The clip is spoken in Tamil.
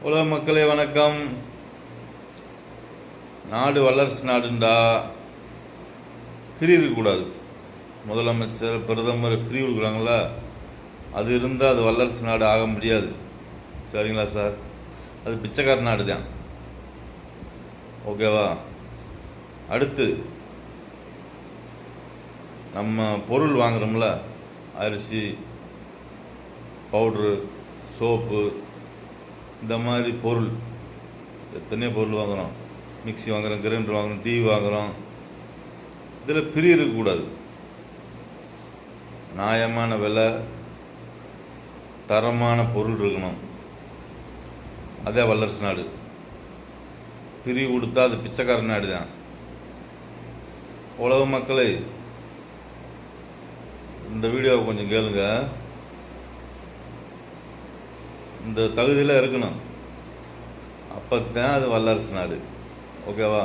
உலக மக்களே வணக்கம். நாடு வல்லரசு நாடுண்டா பிரிவு இருக்கக்கூடாது. முதலமைச்சர் பிரதமர் பிரிவு கொடுக்குறாங்களா, அது இருந்தால் அது வல்லரசு நாடு ஆக முடியாது. சரிங்களா சார்? அது பிச்சைக்கார நாடு தான். ஓகேவா? அடுத்து நம்ம பொருள் வாங்குறோம்ல, அரிசி, பவுட்ரு, சோப்பு, இந்த மாதிரி பொருள் எத்தனையோ பொருள் வாங்குகிறோம். மிக்சி வாங்குகிறோம், கிரைண்டர் வாங்குகிறோம், டிவி வாங்குகிறோம். இதில் பிரி இருக்கக்கூடாது. நியாயமான விலை, தரமான பொருள் இருக்கணும். அதே வல்லரசு நாடு. பிரிவு கொடுத்தா அது பிச்சைக்கார நாடு தான். உலக மக்களே, இந்த வீடியோவை கொஞ்சம் கேளுங்க. இந்த தகுதியில் இருக்கணும், அப்போ தான் அது வல்லரசு நாடு. ஓகேவா?